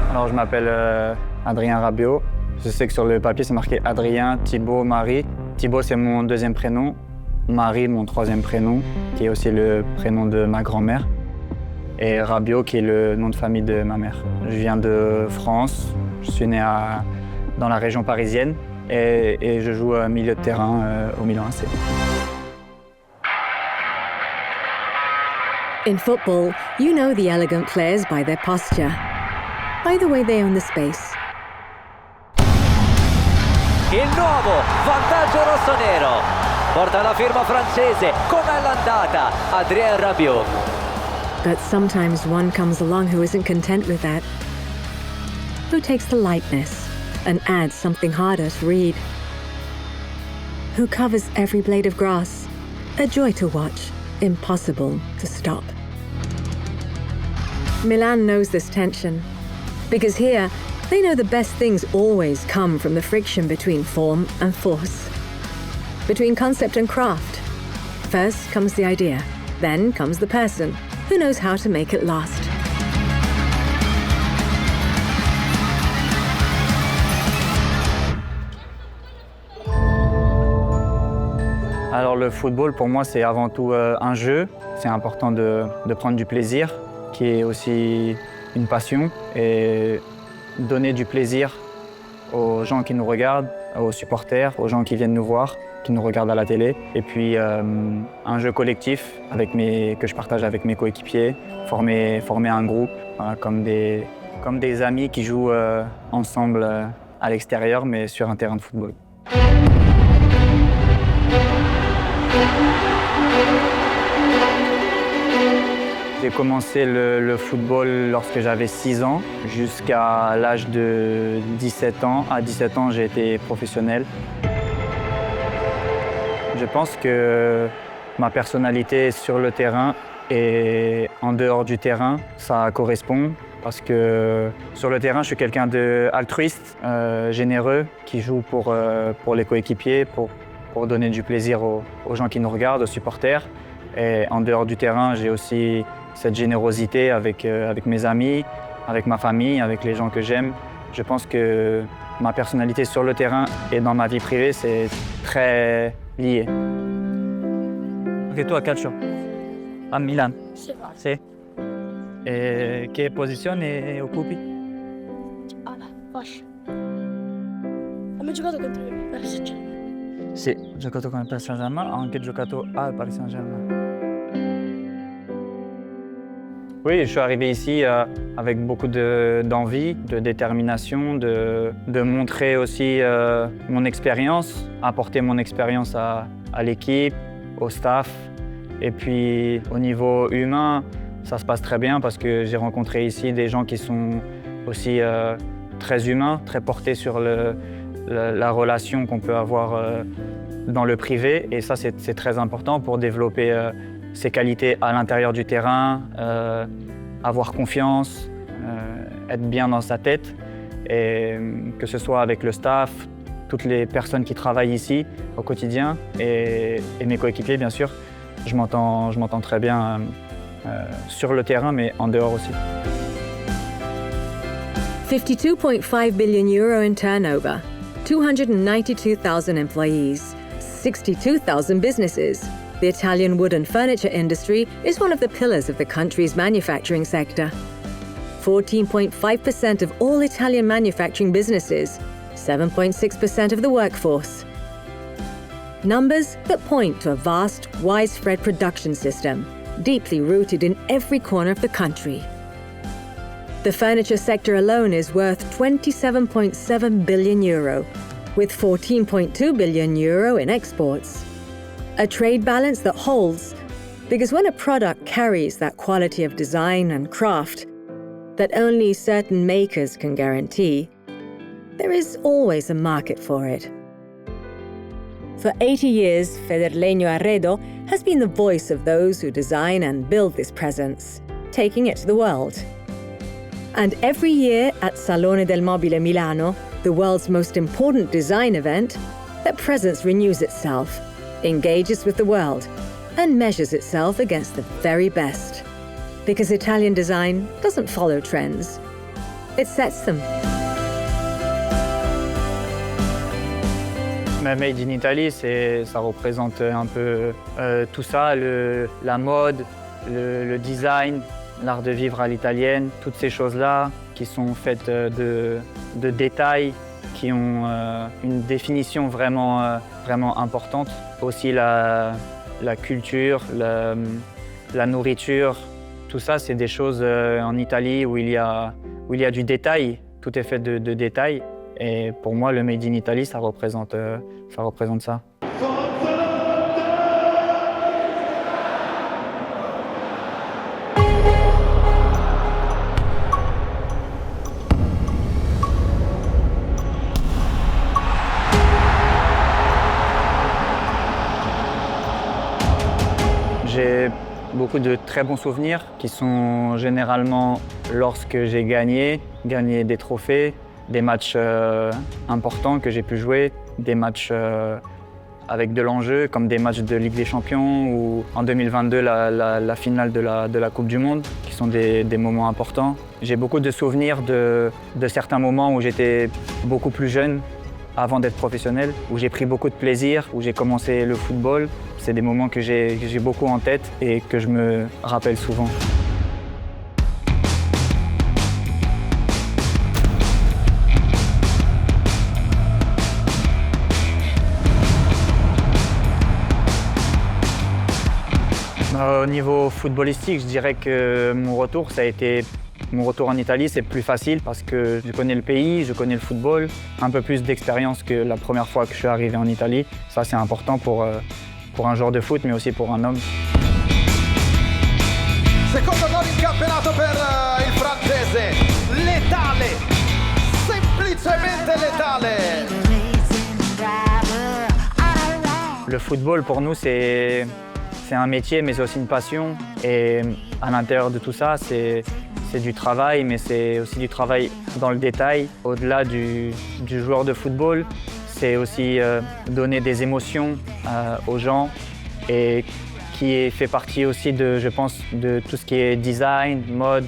Alors je m'appelle Adrien Rabiot. Je sais que sur le papier c'est marqué Adrien, Thibaut, Marie. Thibaut c'est mon deuxième prénom, Marie mon troisième prénom, qui est aussi le prénom de ma grand-mère. Et Rabiot qui est le nom de famille de ma mère. Je viens de France, je suis né dans la région parisienne et je joue milieu de terrain au Milan AC. In football, you know the elegant players by their posture, by the way they own the space. Il nuovo vantaggio rossonero porta la firma francese. Com'è l'andata? Adrien Rabiot. But sometimes one comes along who isn't content with that, who takes the lightness and adds something harder to read, who covers every blade of grass, a joy to watch, impossible to stop. Milan knows this tension, because here, they know the best things always come from the friction between form and force, between concept and craft. First comes the idea, then comes the person who knows how to make it last. Alors le football pour moi c'est avant tout un jeu. C'est important de prendre du plaisir, qui est aussi une passion, et donner du plaisir aux gens qui nous regardent, aux supporters, aux gens qui viennent nous voir, qui nous regardent à la télé. Et puis un jeu collectif que je partage avec mes coéquipiers, former un groupe, voilà, comme des amis qui jouent ensemble à l'extérieur, mais sur un terrain de football. J'ai commencé le football lorsque j'avais 6 ans, jusqu'à l'âge de 17 ans. À 17 ans, j'ai été professionnel. Je pense que ma personnalité sur le terrain et en dehors du terrain, ça correspond. Parce que sur le terrain, je suis quelqu'un d'altruiste, généreux, qui joue pour les coéquipiers, pour donner du plaisir aux gens qui nous regardent, aux supporters. Et en dehors du terrain, j'ai aussi cette générosité avec mes amis, avec ma famille, avec les gens que j'aime. Je pense que ma personnalité sur le terrain et dans ma vie privée, c'est très lié. Ok, toi, calcio? A Milan? Sì. E che posizione occupi? Fascia. Abbiamo giocato contro il Paris Saint-Germain. Sì, ho giocato con il Paris Saint-Germain, ho anche giocato al Paris Saint-Germain. Oui, je suis arrivé ici avec beaucoup d'envie, de détermination, de montrer aussi mon expérience, apporter mon expérience à l'équipe, au staff. Et puis au niveau humain, ça se passe très bien parce que j'ai rencontré ici des gens qui sont aussi très humains, très portés sur la relation qu'on peut avoir dans le privé. Et ça, c'est très important pour développer ses qualités à l'intérieur du terrain, avoir confiance, être bien dans sa tête, et que ce soit avec le staff, toutes les personnes qui travaillent ici au quotidien et mes coéquipiers bien sûr. Je m'entends très bien sur le terrain mais en dehors aussi. 52.5 billion euro in turnover, 292,000 employees, 62,000 businesses. The Italian wood and furniture industry is one of the pillars of the country's manufacturing sector. 14.5% of all Italian manufacturing businesses, 7.6% of the workforce. Numbers that point to a vast, widespread production system deeply rooted in every corner of the country. The furniture sector alone is worth €27.7 billion, with €14.2 billion in exports. A trade balance that holds because when a product carries that quality of design and craft that only certain makers can guarantee, there is always a market for it. For 80 years, Federleño Arredo has been the voice of those who design and build this presence, taking it to the world. And every year at Salone del Mobile Milano, the world's most important design event, that presence renews itself, engages with the world, and measures itself against the very best. Because Italian design doesn't follow trends, it sets them. Made in Italy, ça représente un peu tout ça, la mode, le design, l'art de vivre à l'italienne, toutes ces choses-là qui sont faites de détails, qui ont une définition vraiment importante. Aussi la culture, la nourriture, tout ça, c'est des choses en Italie où il y a du détail, tout est fait de détails. Et pour moi, le Made in Italy, ça représente ça. J'ai beaucoup de très bons souvenirs qui sont généralement lorsque j'ai gagné des trophées, des matchs importants que j'ai pu jouer, des matchs avec de l'enjeu, comme des matchs de Ligue des Champions ou en 2022 la finale de la Coupe du Monde, qui sont des moments importants. J'ai beaucoup de souvenirs de certains moments où j'étais beaucoup plus jeune, avant d'être professionnel, où j'ai pris beaucoup de plaisir, où j'ai commencé le football. C'est des moments que j'ai beaucoup en tête et que je me rappelle souvent. Au niveau footballistique, je dirais que mon retour en Italie, c'est plus facile parce que je connais le pays, je connais le football, un peu plus d'expérience que la première fois que je suis arrivé en Italie. Ça, c'est important pour un joueur de foot, mais aussi pour un homme. Secondo gol in campionato per il francese, letale, semplicemente letale. Le football, pour nous, c'est un métier, mais c'est aussi une passion. Et à l'intérieur de tout ça, c'est du travail, mais c'est aussi du travail dans le détail. Au-delà du joueur de football, c'est aussi donner des émotions aux gens et qui fait partie aussi je pense, de tout ce qui est design, mode.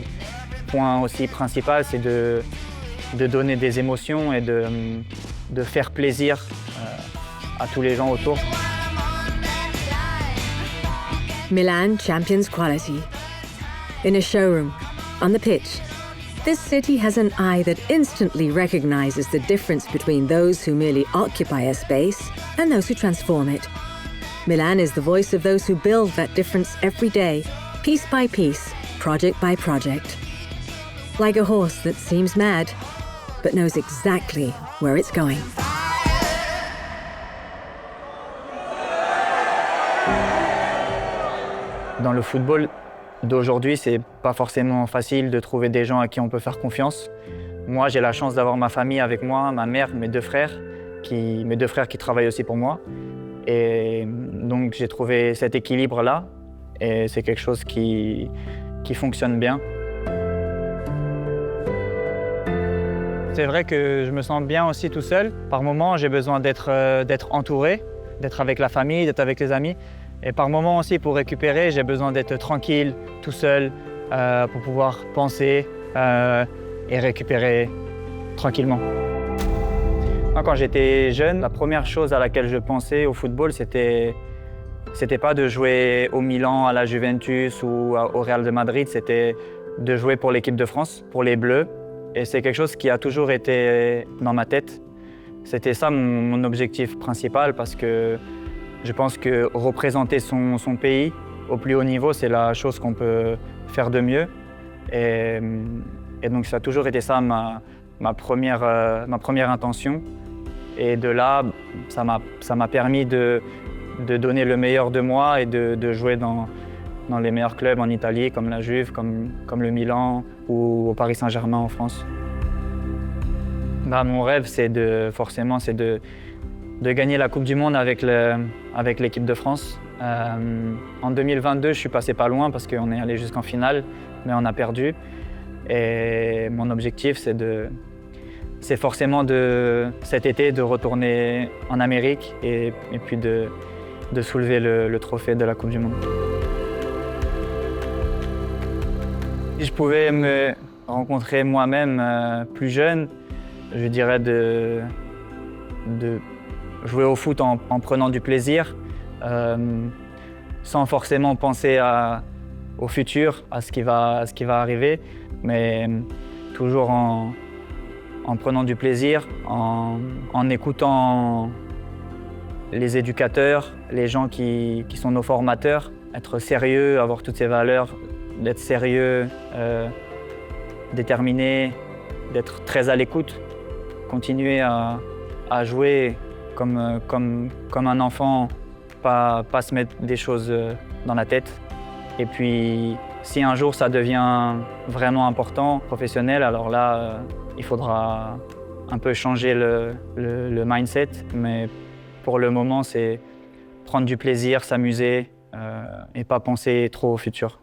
Point aussi principal, c'est de donner des émotions et de faire plaisir à tous les gens autour. Milan champions quality. In a showroom, on the pitch, this city has an eye that instantly recognizes the difference between those who merely occupy a space and those who transform it. Milan is the voice of those who build that difference every day, piece by piece, project by project. Like a horse that seems mad, but knows exactly where it's going. Dans le football d'aujourd'hui, c'est pas forcément facile de trouver des gens à qui on peut faire confiance. Moi, j'ai la chance d'avoir ma famille avec moi, ma mère, mes deux frères qui travaillent aussi pour moi. Et donc, j'ai trouvé cet équilibre-là et c'est quelque chose qui fonctionne bien. C'est vrai que je me sens bien aussi tout seul. Par moments, j'ai besoin d'être entouré, d'être avec la famille, d'être avec les amis. Et par moments aussi, pour récupérer, j'ai besoin d'être tranquille, tout seul, pour pouvoir penser et récupérer tranquillement. Moi, quand j'étais jeune, la première chose à laquelle je pensais au football, c'était pas de jouer au Milan, à la Juventus ou au Real de Madrid, c'était de jouer pour l'équipe de France, pour les Bleus. Et c'est quelque chose qui a toujours été dans ma tête. C'était ça mon objectif principal parce que je pense que représenter son pays au plus haut niveau, c'est la chose qu'on peut faire de mieux. Et donc ça a toujours été ça ma première intention. Et de là, ça m'a permis de donner le meilleur de moi et de jouer dans les meilleurs clubs en Italie, comme la Juve, comme le Milan ou au Paris Saint-Germain en France. Mon rêve, c'est de gagner la Coupe du Monde avec l'équipe de France. En 2022, je suis passé pas loin parce qu'on est allé jusqu'en finale, mais on a perdu. Et mon objectif, c'est forcément cet été de retourner en Amérique et puis de soulever le trophée de la Coupe du Monde. Si je pouvais me rencontrer moi-même plus jeune, je dirais de jouer au foot en prenant du plaisir, sans forcément penser au futur, à ce qui va arriver, mais toujours en prenant du plaisir, en écoutant les éducateurs, les gens qui sont nos formateurs, être sérieux, avoir toutes ces valeurs, d'être sérieux, déterminé, d'être très à l'écoute, continuer à jouer comme un enfant, pas se mettre des choses dans la tête. Et puis, si un jour ça devient vraiment important, professionnel, alors là, il faudra un peu changer le mindset. Mais pour le moment, c'est prendre du plaisir, s'amuser et pas penser trop au futur.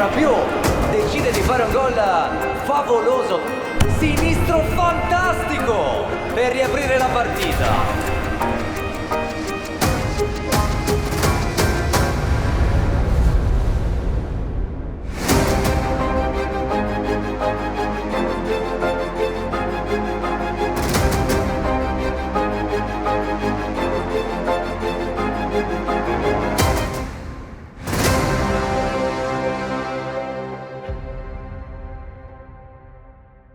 Rabiot decide di fare un gol favoloso, sinistro fantastico per riaprire la partita.